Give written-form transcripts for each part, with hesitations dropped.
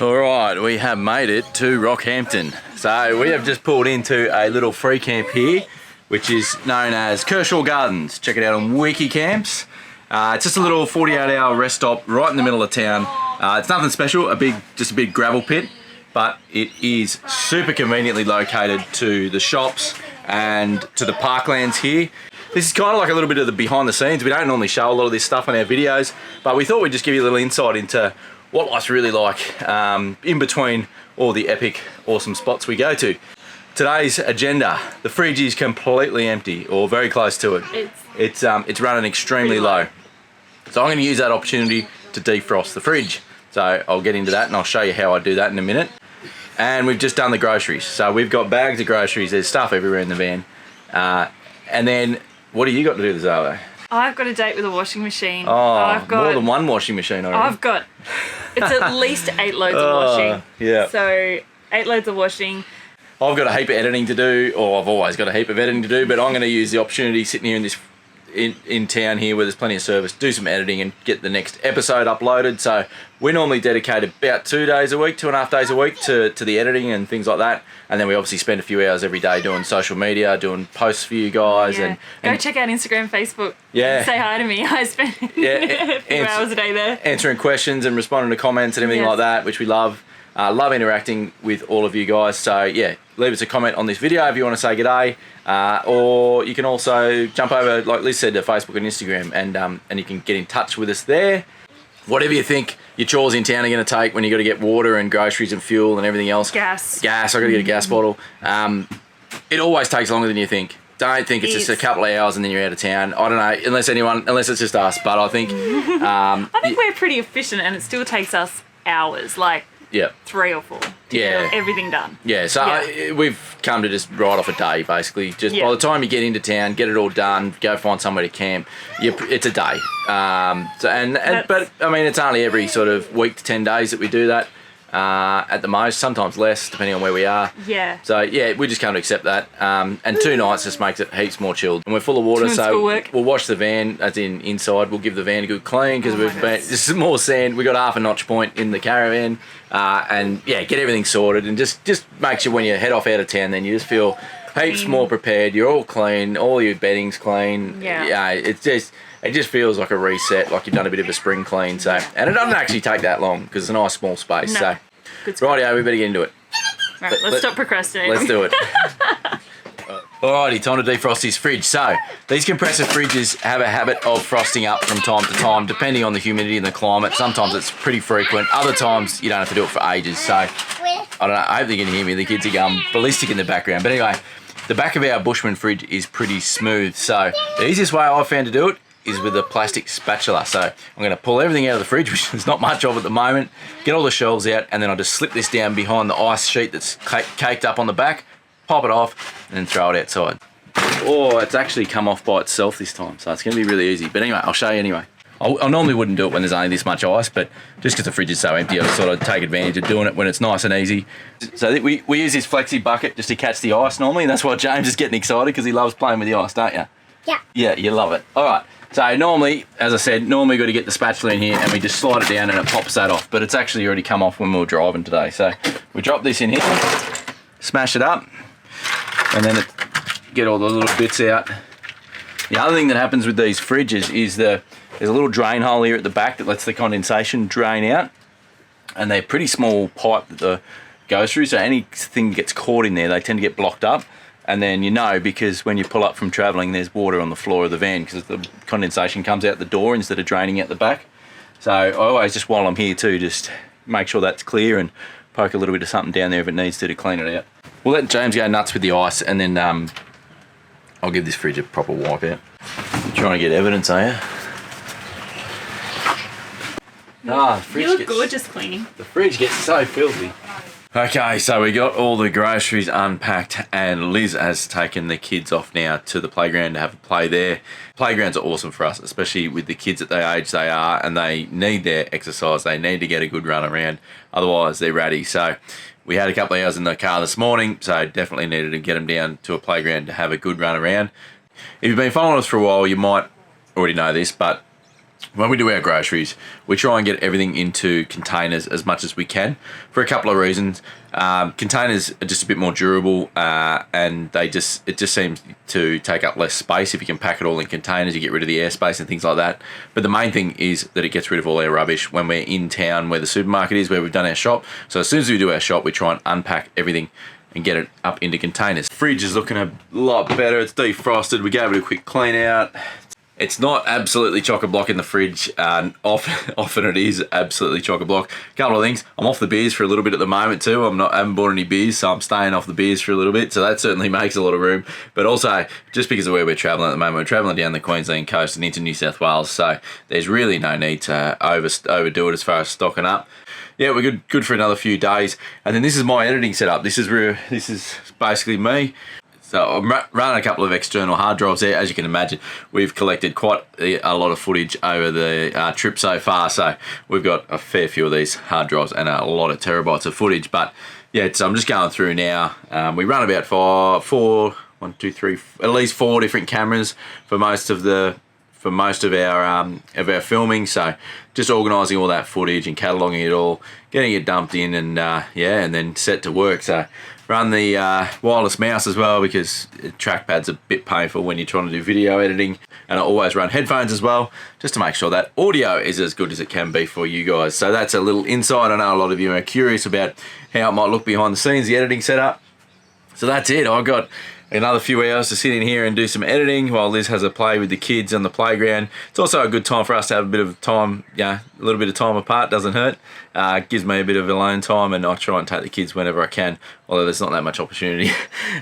All right, we have made it to Rockhampton. So we have just pulled into a little free camp here, which is known as Kershaw Gardens. Check it out on Wiki Camps. It's just a little 48-hour rest stop right in the middle of town. It's nothing special, just a big gravel pit, but it is super conveniently located to the shops and to the parklands here. This is kind of like a little bit of the behind the scenes. We don't normally show a lot of this stuff on our videos, but we thought we'd just give you a little insight into what life's really like in between all the epic, awesome spots we go to. Today's agenda, the fridge is completely empty, or very close to it. It's running extremely low. So I'm going to use that opportunity to defrost the fridge. So I'll get into that and I'll show you how I do that in a minute. And we've just done the groceries. So we've got bags of groceries, there's stuff everywhere in the van. And then, what do you got to do this hour? I've got a date with a washing machine. Oh, I've got, more than one washing machine already. It's at least 8 loads of washing. Yeah. So 8 loads of washing. I've got a heap of editing to do, or I've always got a heap of editing to do, but I'm going to use the opportunity sitting here in town here where there's plenty of service, do some editing and get the next episode uploaded. So we normally dedicate about 2 days a week, 2.5 days a week to the editing and things like that. And then we obviously spend a few hours every day doing social media, doing posts for you guys. Yeah. And go check out Instagram, Facebook. Yeah. Say hi to me. I spend a few hours a day there. Answering questions and responding to comments and everything like that, which we love. Love interacting with all of you guys. So yeah, leave us a comment on this video if you want to say g'day. Or you can also jump over, like Liz said, to Facebook and Instagram, and you can get in touch with us there. Whatever you think your chores in town are going to take when you got to get water and groceries and fuel and everything else. Gas. I got to get a gas bottle. It always takes longer than you think. Don't think it's just a couple of hours and then you're out of town. I don't know, unless it's just us. But I think I think we're pretty efficient, and it still takes us hours. Like. Yeah. 3 or 4 to get everything done. Yeah, so we've come to just write off a day, basically. Just by the time you get into town, get it all done, go find somewhere to camp, it's a day. But I mean, it's only every sort of week to 10 days that we do that. At the most, sometimes less, depending on where we are. Yeah. So yeah, we just come to accept that. And 2 nights just makes it heaps more chilled. And we're full of water, so we'll wash the van, as in inside. We'll give the van a good clean because there's some more sand. We got half a notch point in the Caravan, and yeah, get everything sorted and just make sure when you head off out of town, then you just feel heaps more prepared. You're all clean, all your bedding's clean. Yeah. It just feels like a reset, like you've done a bit of a spring clean. So, and it doesn't actually take that long because it's a nice small space. No. So, rightio, we better get into it. Right, let's stop procrastinating. Let's do it. Alrighty, time to defrost this fridge. So, these compressor fridges have a habit of frosting up from time to time, depending on the humidity and the climate. Sometimes it's pretty frequent. Other times you don't have to do it for ages. So, I don't know. I hope they can hear me. The kids are going ballistic in the background. But anyway, the back of our Bushman fridge is pretty smooth. So, the easiest way I've found to do it is with a plastic spatula. So I'm going to pull everything out of the fridge, which there's not much of at the moment, get all the shelves out, and then I'll just slip this down behind the ice sheet that's caked up on the back, pop it off, and then throw it outside. Oh, it's actually come off by itself this time, so it's going to be really easy. But anyway, I'll show you anyway. I normally wouldn't do it when there's only this much ice, but just because the fridge is so empty, I sort of take advantage of doing it when it's nice and easy. So we use this flexi bucket just to catch the ice normally, and that's why James is getting excited, because he loves playing with the ice, don't you? Yeah. Yeah, you love it. All right. So normally, as I said, we've got to get the spatula in here and we just slide it down and it pops that off. But it's actually already come off when we were driving today. So we drop this in here, smash it up, and then get all the little bits out. The other thing that happens with these fridges is there's a little drain hole here at the back that lets the condensation drain out. And they're pretty small pipe that goes through, so anything that gets caught in there, they tend to get blocked up. And then because when you pull up from travelling, there's water on the floor of the van because the condensation comes out the door instead of draining out the back. So I always, just while I'm here too, just make sure that's clear and poke a little bit of something down there if it needs to clean it out. We'll let James go nuts with the ice, and then I'll give this fridge a proper wipe out. You're trying to get evidence, are you? The fridge you look gorgeous cleaning. The fridge gets so filthy. Okay, so we got all the groceries unpacked, and Liz has taken the kids off now to the playground to have a play there. Playgrounds are awesome for us, especially with the kids at the age they are, and they need their exercise. They need to get a good run around, otherwise they're ratty. So we had a couple of hours in the car this morning, so definitely needed to get them down to a playground to have a good run around. If you've been following us for a while, you might already know this, but when we do our groceries, we try and get everything into containers as much as we can for a couple of reasons. Containers are just a bit more durable, and it just seems to take up less space. If you can pack it all in containers, you get rid of the airspace and things like that. But the main thing is that it gets rid of all our rubbish when we're in town where the supermarket is, where we've done our shop. So as soon as we do our shop, we try and unpack everything and get it up into containers. Fridge is looking a lot better. It's defrosted. We gave it a quick clean out. It's not absolutely chock-a-block in the fridge. Often it is absolutely chock-a-block. Couple of things. I'm off the beers for a little bit at the moment too. I haven't bought any beers, so I'm staying off the beers for a little bit. So that certainly makes a lot of room. But also, just because of where we're travelling at the moment, we're travelling down the Queensland coast and into New South Wales. So there's really no need to overdo it as far as stocking up. Yeah, we're good for another few days. And then this is my editing setup. This is basically me. So I'm running a couple of external hard drives there. As you can imagine, we've collected quite a lot of footage over the trip so far. So we've got a fair few of these hard drives and a lot of terabytes of footage. But yeah, so I'm just going through now. We run about at least four different cameras for most of our filming. So just organising all that footage and cataloguing it all, getting it dumped in, and and then set to work. So run the wireless mouse as well, because trackpad's a bit painful when you're trying to do video editing. And I always run headphones as well, just to make sure that audio is as good as it can be for you guys. So that's a little insight. I know a lot of you are curious about how it might look behind the scenes, the editing setup. So that's it. I've got another few hours to sit in here and do some editing while Liz has a play with the kids on the playground. It's also a good time for us to have a bit of time, a little bit of time apart, doesn't hurt. Gives me a bit of alone time, and I try and take the kids whenever I can, although there's not that much opportunity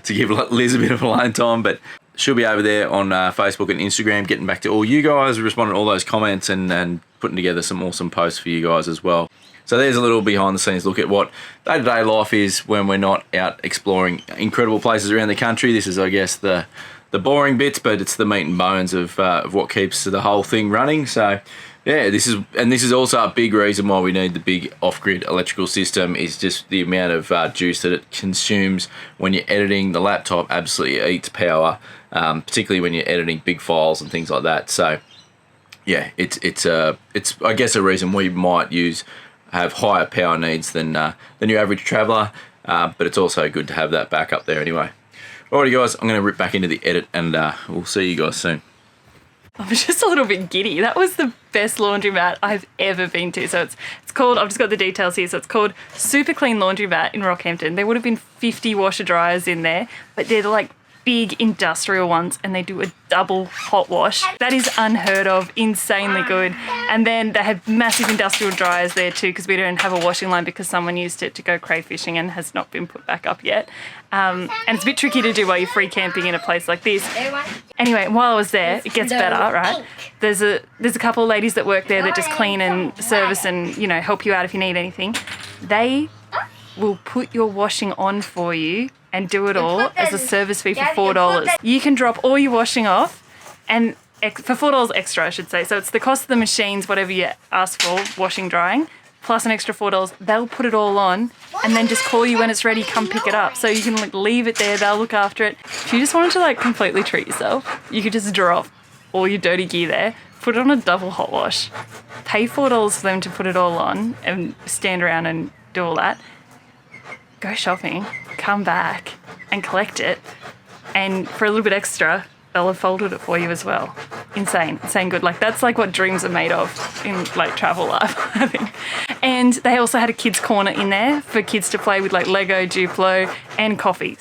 to give Liz a bit of alone time. But she'll be over there on Facebook and Instagram, getting back to all you guys, responding to all those comments, and putting together some awesome posts for you guys as well. So there's a little behind the scenes look at what day-to-day life is when we're not out exploring incredible places around the country. This is, I guess, the boring bits, but it's the meat and bones of what keeps the whole thing running. So yeah, this is also a big reason why we need the big off-grid electrical system, is just the amount of juice that it consumes when you're editing. The laptop absolutely eats power, particularly when you're editing big files and things like that. So yeah, it's I guess a reason we might have higher power needs than your average traveller, but it's also good to have that back up there anyway. Alrighty guys, I'm going to rip back into the edit, and we'll see you guys soon. I'm just a little bit giddy. That was the best laundromat I've ever been to. So it's called, I've just got the details here, so it's called Super Clean Laundromat in Rockhampton. There would have been 50 washer dryers in there, but they're like big industrial ones, and they do a double hot wash. That is unheard of, insanely good. And then they have massive industrial dryers there too, because we don't have a washing line because someone used it to go crayfishing and has not been put back up yet. And it's a bit tricky to do while you're free camping in a place like this. Anyway, while I was there, it gets better, right? There's a couple of ladies that work there that just clean and service and, help you out if you need anything. They will put your washing on for you and do it all as a service fee for $4. You can drop all your washing off, and for $4 extra, I should say. So it's the cost of the machines, whatever you ask for, washing, drying, plus an extra $4. They'll put it all on and then just call you when it's ready, come pick it up. So you can leave it there, they'll look after it. If you just wanted to completely treat yourself, you could just drop all your dirty gear there, put it on a double hot wash, pay $4 for them to put it all on and stand around and do all that. Go shopping, come back and collect it, and for a little bit extra, they'll have folded it for you as well. Insane good. That's what dreams are made of in travel life, I think. And they also had a kids corner in there for kids to play with Lego, Duplo, and coffee.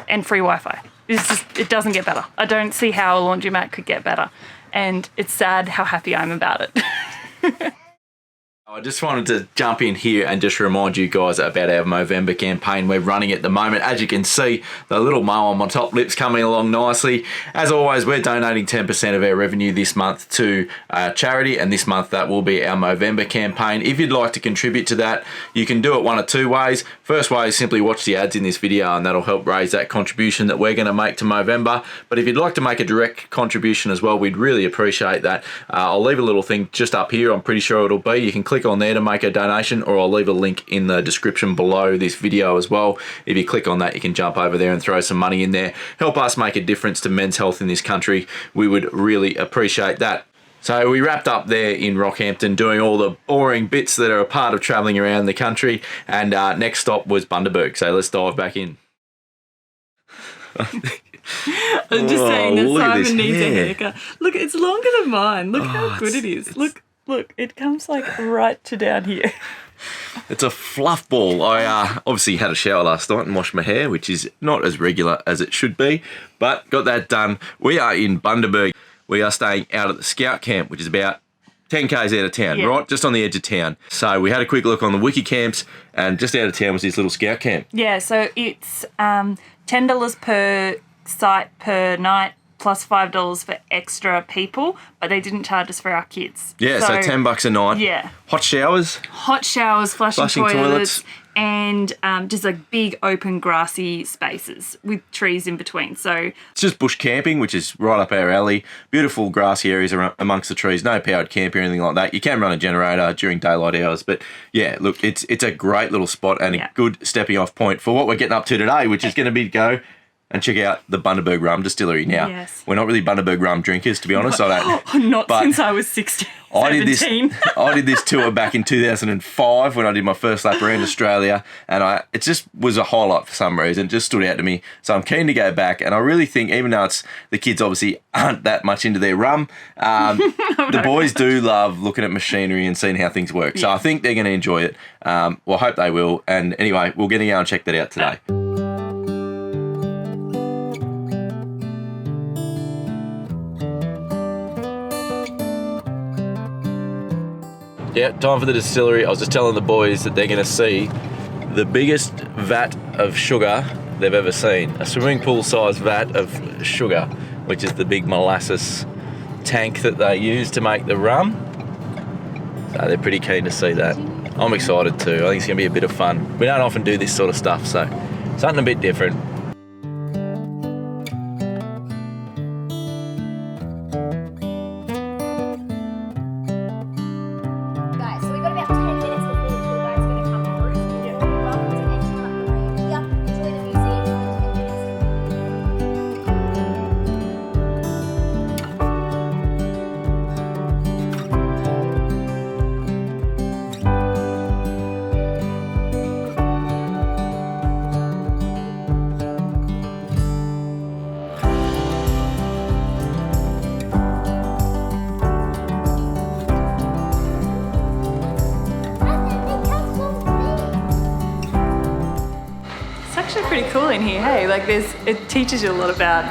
And free Wi-Fi. It doesn't get better. I don't see how a laundromat could get better, and it's sad how happy I'm about it. I just wanted to jump in here and just remind you guys about our Movember campaign we're running at the moment. As you can see, the little mo on my top lip's coming along nicely. As always, we're donating 10% of our revenue this month to charity, and this month that will be our Movember campaign. If you'd like to contribute to that, you can do it one of two ways. First way is simply watch the ads in this video, and that'll help raise that contribution that we're going to make to Movember. But if you'd like to make a direct contribution as well, we'd really appreciate that. I'll leave a little thing just up here. I'm pretty sure it'll be. You can click on there to make a donation, or I'll leave a link in the description below this video as well. If you click on that, you can jump over there and throw some money in there. Help us make a difference to men's health in this country. We would really appreciate that. So we wrapped up there in Rockhampton doing all the boring bits that are a part of travelling around the country, and next stop was Bundaberg, so let's dive back in. I'm just saying that look at Simon this needs a hair. haircut. Look, it's longer than mine. Look how good it is. Look, it comes like right to down here. It's a fluff ball. I obviously had a shower last night and washed my hair, which is not as regular as it should be, but got that done. We are in Bundaberg. We are staying out at the Scout Camp, which is about 10 k's out of town, right? Just on the edge of town. So we had a quick look on the wiki camps, and just out of town was this little Scout Camp. Yeah, so it's $10 per site per night, plus $5 for extra people, but they didn't charge us for our kids. Yeah, so $10 a night. Yeah. Hot showers. Hot showers, flushing toilets. And just like big open grassy spaces with trees in between. So it's just bush camping, which is right up our alley. Beautiful grassy areas amongst the trees. No powered camp or anything like that. You can run a generator during daylight hours, but yeah, look, it's a great little spot and a good stepping off point for what we're getting up to today, which is going to be to go and check out the Bundaberg rum distillery. Now, we're not really Bundaberg rum drinkers, to be honest. Not since I was 16. I did this tour back in 2005 when I did my first lap around Australia, and it just was a highlight for some reason. It just stood out to me. So I'm keen to go back, and I really think, even though the kids obviously aren't that much into their rum, the boys do love looking at machinery and seeing how things work. So I think they're going to enjoy it. Well, I hope they will. And anyway, we're going to go and check that out today. Yeah, time for the distillery. I was just telling the boys that they're going to see the biggest vat of sugar they've ever seen. A swimming pool sized vat of sugar, which is the big molasses tank that they use to make the rum. So they're pretty keen to see that. I'm excited too. I think it's going to be a bit of fun. We don't often do this sort of stuff, so something a bit different. Pretty cool in here, hey? Like it teaches you a lot about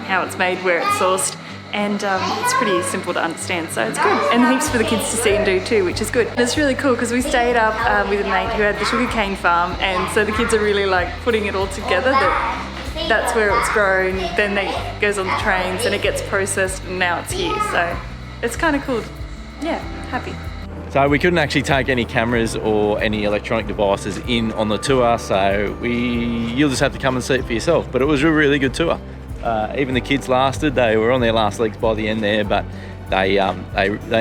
how it's made, where it's sourced, and it's pretty simple to understand, so it's good. And heaps for the kids to see and do too, which is good. And it's really cool because we stayed up with a mate who had the sugarcane farm, and so the kids are really like putting it all together, that's where it's grown, then it goes on the trains and it gets processed, and now it's here, so it's kind of cool. Yeah, happy. So we couldn't actually take any cameras or any electronic devices in on the tour, so you'll just have to come and see it for yourself. But it was a really good tour. Even the kids lasted. They were on their last legs by the end there, but they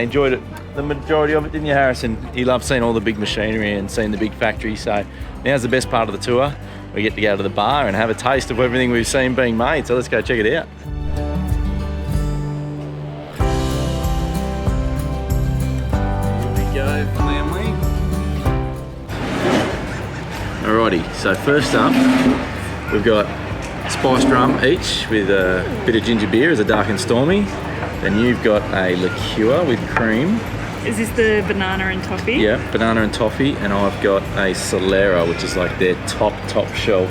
enjoyed it. The majority of it, didn't you, Harrison? He loved seeing all the big machinery and seeing the big factory. So now's the best part of the tour. We get to go to the bar and have a taste of everything we've seen being made. So let's go check it out. Go, family. Alrighty, so first up, we've got spiced rum each with a bit of ginger beer as a dark and stormy. Then you've got a liqueur with cream. Is this the banana and toffee? Yeah, banana and toffee. And I've got a Solera, which is like their top shelf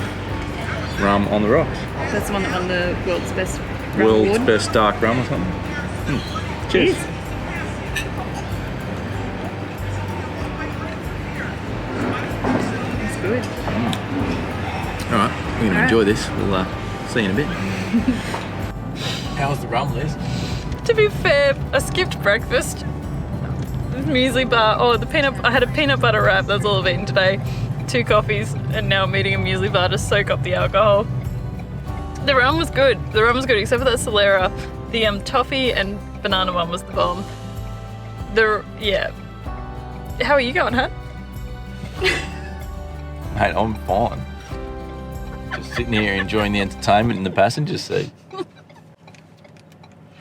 rum on the rocks. That's the one that won the world's best rum World's award. best dark rum or something. Cheers. Good. All right, we're going to enjoy this. We'll see you in a bit. How's the rum, Liz? To be fair, I skipped breakfast. The muesli bar. I had a peanut butter wrap. That's all I've eaten today. 2 coffees, and now I'm eating a muesli bar to soak up the alcohol. The rum was good. Except for that Solera. The toffee and banana one was the bomb. How are you going, huh? Mate, I'm fine. Just sitting here enjoying the entertainment in the passenger seat.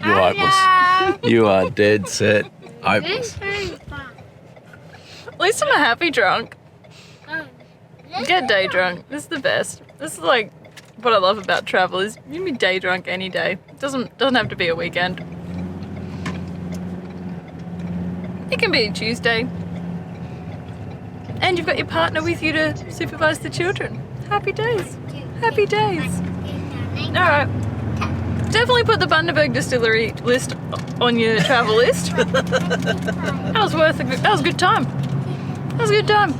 You're hopeless. You are dead set hopeless. At least I'm a happy drunk. Get day drunk. This is the best. This is like what I love about travel is you can be day drunk any day. It doesn't have to be a weekend. It can be a Tuesday. And you've got your partner with you to supervise the children. Happy days. Happy days. Alright. Definitely put the Bundaberg distillery list on your travel list. That was a good time. That was a good time.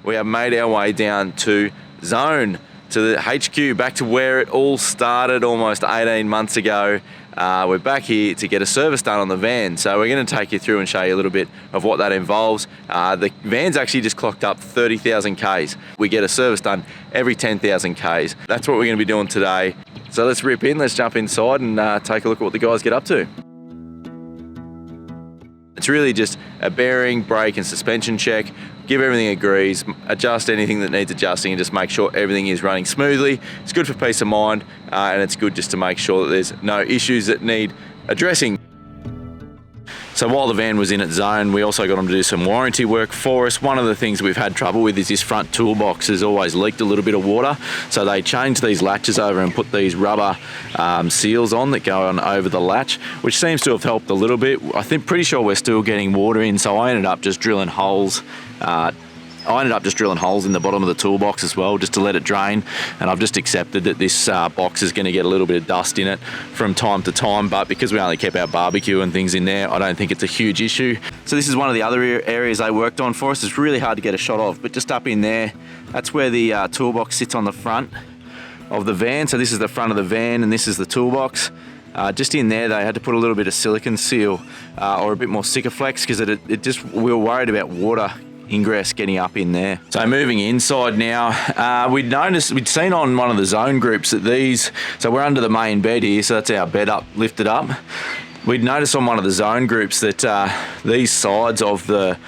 We have made our way down to Zone, to the HQ, back to where it all started almost 18 months ago. We're back here to get a service done on the van. So we're going to take you through and show you a little bit of what that involves. The van's actually just clocked up 30,000 Ks. We get a service done every 10,000 Ks. That's what we're going to be doing today. So let's rip in, let's jump inside and take a look at what the guys get up to. It's really just a bearing, brake and suspension check. Give everything a grease, adjust anything that needs adjusting and just make sure everything is running smoothly. It's good for peace of mind and it's good just to make sure that there's no issues that need addressing. So while the van was in its zone, we also got them to do some warranty work for us. One of the things we've had trouble with is this front toolbox has always leaked a little bit of water. So they changed these latches over and put these rubber seals on that go on over the latch, which seems to have helped a little bit. I think pretty sure we're still getting water in, so I ended up just drilling holes in the bottom of the toolbox as well, just to let it drain. And I've just accepted that this box is going to get a little bit of dust in it from time to time, but because we only kept our barbecue and things in there, I don't think it's a huge issue. So this is one of the other areas they worked on for us. It's really hard to get a shot of, but just up in there, that's where the toolbox sits on the front of the van. So this is the front of the van and this is the toolbox. Just in there, they had to put a little bit of silicone seal or a bit more Sikaflex because we were worried about water ingress getting up in there. So moving inside now, we'd seen on one of the zone groups that so we're under the main bed here, so that's our bed lifted up. We'd noticed on one of the zone groups that these sides of the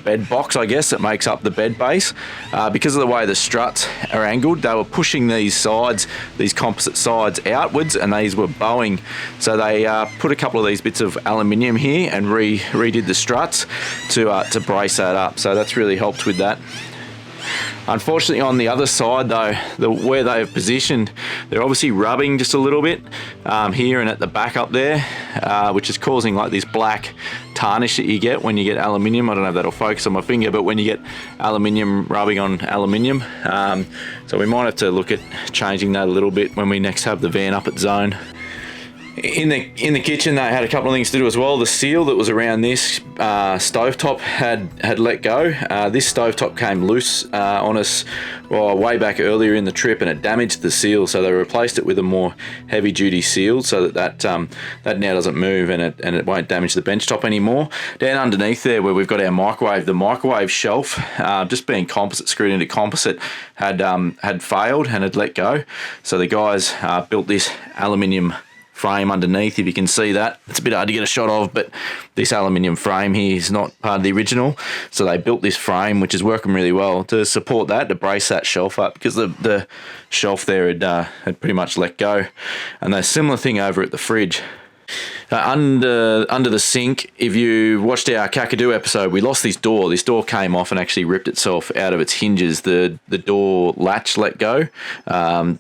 bed box, I guess, that makes up the bed base, because of the way the struts are angled, they were pushing these composite sides outwards, and these were bowing. So they put a couple of these bits of aluminium here and redid the struts to brace that up. So that's really helped with that. Unfortunately, on the other side though, where they've positioned, they're obviously rubbing just a little bit here and at the back up there, which is causing like this black tarnish that you get when you get aluminium. I don't know if that'll focus on my finger, but when you get aluminium rubbing on aluminium. So we might have to look at changing that a little bit when we next have the van up at zone. In the kitchen, they had a couple of things to do as well. The seal that was around this stovetop had let go. This stovetop came loose on us way back earlier in the trip, and it damaged the seal. So they replaced it with a more heavy-duty seal so that now doesn't move and it won't damage the benchtop anymore. Down underneath there, where we've got our microwave, the microwave shelf, just being composite, screwed into composite, had failed and had let go. So the guys built this aluminium frame underneath. If you can see that, it's a bit hard to get a shot of, but this aluminium frame here is not part of the original, so they built this frame which is working really well to support that, to brace that shelf up, because the shelf there had pretty much let go. And a similar thing over at the fridge. Under the sink, if you watched our Kakadu episode, we lost this door. This door came off and actually ripped itself out of its hinges. The door latch let go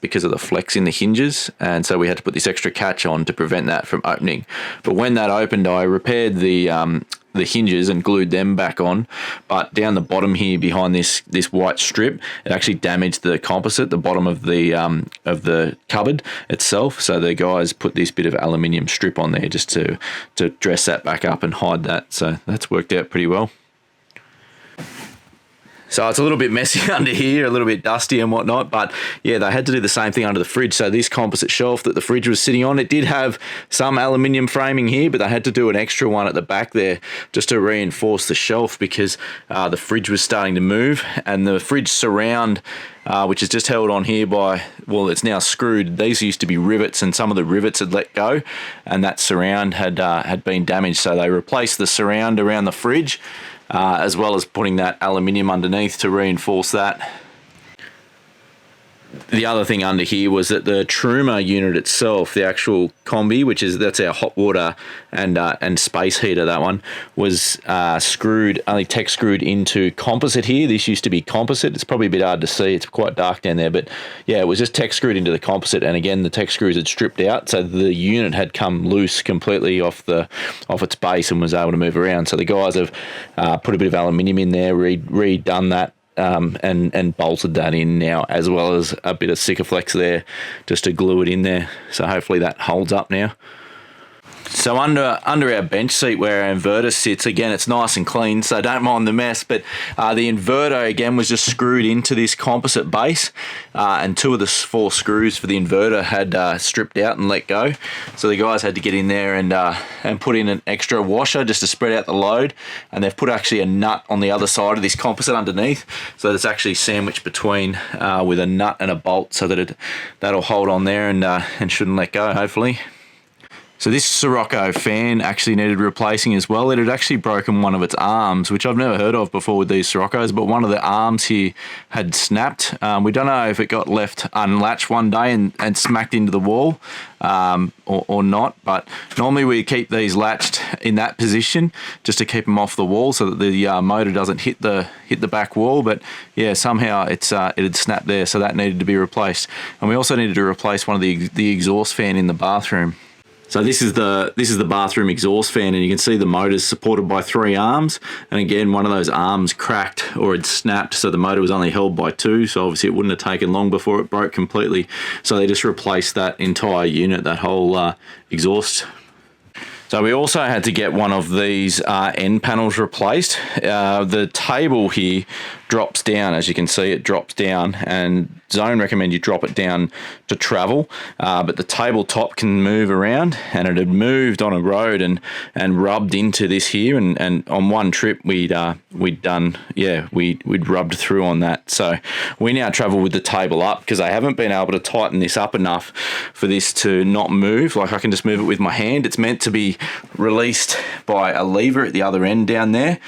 because of the flex in the hinges, and so we had to put this extra catch on to prevent that from opening. But when that opened, I repaired the hinges and glued them back on, but down the bottom here behind this white strip, it actually damaged the composite, the bottom of the cupboard itself. So the guys put this bit of aluminium strip on there just to dress that back up and hide that. So that's worked out pretty well. So it's a little bit messy under here, a little bit dusty and whatnot, but yeah, they had to do the same thing under the fridge. So this composite shelf that the fridge was sitting on, it did have some aluminium framing here, but they had to do an extra one at the back there just to reinforce the shelf, because the fridge was starting to move, and the fridge surround, which is just held on here by, well, it's now screwed. These used to be rivets, and some of the rivets had let go, and that surround had been damaged. So they replaced the surround around the fridge, as well as putting that aluminium underneath to reinforce that. the other thing under here was that the Truma unit itself, the actual combi, that's our hot water and space heater, that one was only tech screwed into composite here. This used to be composite. It's probably a bit hard to see. It's quite dark down there, but yeah, it was just tech screwed into the composite. And again, the tech screws had stripped out, so the unit had come loose completely off its base and was able to move around. So the guys have put a bit of aluminium in there, redone that. And bolted that in now, as well as a bit of Sikaflex there just to glue it in there. So hopefully that holds up now. So under our bench seat where our inverter sits, again, it's nice and clean, so don't mind the mess, but the inverter, again, was just screwed into this composite base, and 2 of the 4 screws for the inverter had stripped out and let go. So the guys had to get in there and put in an extra washer just to spread out the load, and they've put actually a nut on the other side of this composite underneath, so it's actually sandwiched between with a nut and a bolt, so that that'll hold on there and shouldn't let go, hopefully. So this Sirocco fan actually needed replacing as well. It had actually broken one of its arms, which I've never heard of before with these Siroccos, but one of the arms here had snapped. We don't know if it got left unlatched one day and smacked into the wall or not, but normally we keep these latched in that position just to keep them off the wall so that the motor doesn't hit the back wall. But yeah, somehow it had snapped there, so that needed to be replaced. And we also needed to replace one of the exhaust fan in the bathroom. So this is the bathroom exhaust fan, and you can see the motor's supported by 3 arms. And again, one of those arms cracked or had snapped, so the motor was only held by 2. So obviously it wouldn't have taken long before it broke completely. So they just replaced that entire unit, that whole exhaust. So we also had to get one of these end panels replaced. The table here drops down, as you can see, it drops down, and Zone recommend you drop it down to travel, but the tabletop can move around, and it had moved on a road and rubbed into this here, and on one trip we'd rubbed through on that. So we now travel with the table up because I haven't been able to tighten this up enough for this to not move. Like, I can just move it with my hand. It's meant to be released by a lever at the other end down there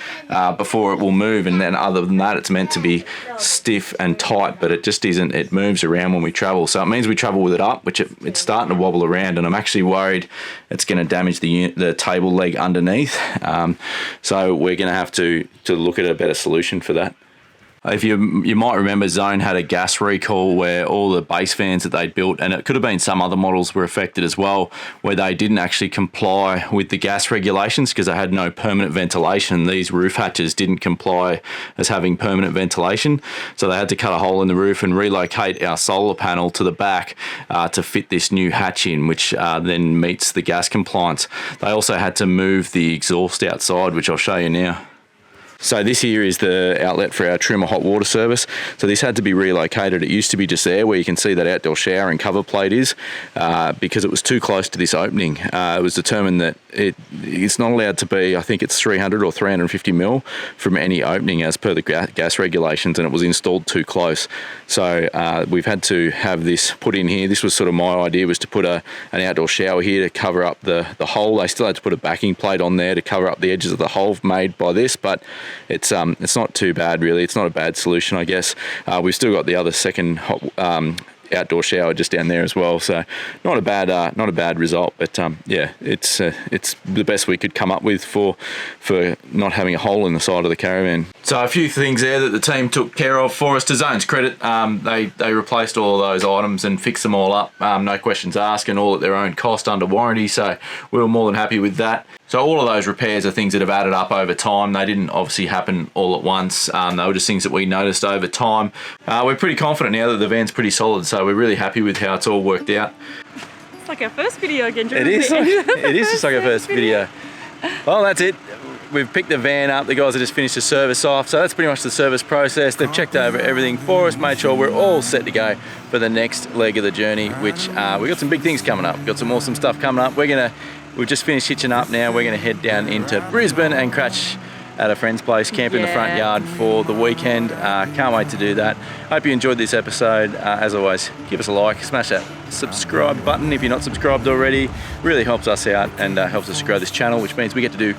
before it will move, and then other than that it's meant to be stiff and tight, but it just isn't. It moves around when we travel, so it means we travel with it up, which it's starting to wobble around, and I'm actually worried it's going to damage the table leg underneath. So we're going to have to look at a better solution for that. If you might remember, Zone had a gas recall where all the base fans that they'd built, and it could have been some other models, were affected as well, where they didn't actually comply with the gas regulations because they had no permanent ventilation. These roof hatches didn't comply as having permanent ventilation, so they had to cut a hole in the roof and relocate our solar panel to the back to fit this new hatch in, which then meets the gas compliance. They also had to move the exhaust outside, which I'll show you now. So this here is the outlet for our Truma hot water service. So this had to be relocated. It used to be just there where you can see that outdoor shower and cover plate is, because it was too close to this opening. It was determined that it's not allowed to be, I think it's 300 or 350 mil from any opening as per the gas regulations, and it was installed too close. So we've had to have this put in here. This was sort of my idea, was to put an outdoor shower here to cover up the hole. They still had to put a backing plate on there to cover up the edges of the hole made by this, but it's not too bad really. It's not a bad solution, I guess. We've still got the other second outdoor shower just down there as well, so not a bad result, but yeah, it's the best we could come up with for not having a hole in the side of the Caravan. So a few things there that the team took care of for us. To Zone's credit, they replaced all of those items and fixed them all up, no questions asked, and all at their own cost under warranty, so we were more than happy with that. So all of those repairs are things that have added up over time. They didn't obviously happen all at once. They were just things that we noticed over time. We're pretty confident now that the van's pretty solid, so we're really happy with how it's all worked out. It's like our first video again. It is just like our first video. Well, that's it. We've picked the van up. The guys have just finished the service off, so that's pretty much the service process. They've checked over everything for us, made sure we're all set to go for the next leg of the journey, which we've got some big things coming up. We've got some awesome stuff coming up. We've just finished hitching up now. We're going to head down into Brisbane and crash at a friend's place, camp in the front yard for the weekend. Can't wait to do that. Hope you enjoyed this episode. As always, give us a like, smash that subscribe button if you're not subscribed already. Really helps us out and helps us grow this channel, which means we get to do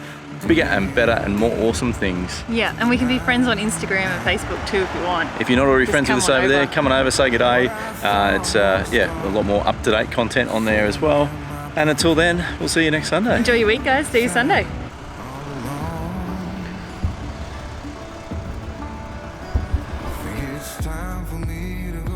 bigger and better and more awesome things. Yeah, and we can be friends on Instagram and Facebook too if you want. If you're not already Just friends with us come on over there, over. come on over, say good day. It's yeah, a lot more up-to-date content on there as well. And until then, we'll see you next Sunday. Enjoy your week, guys. See you Sunday. It's time for me to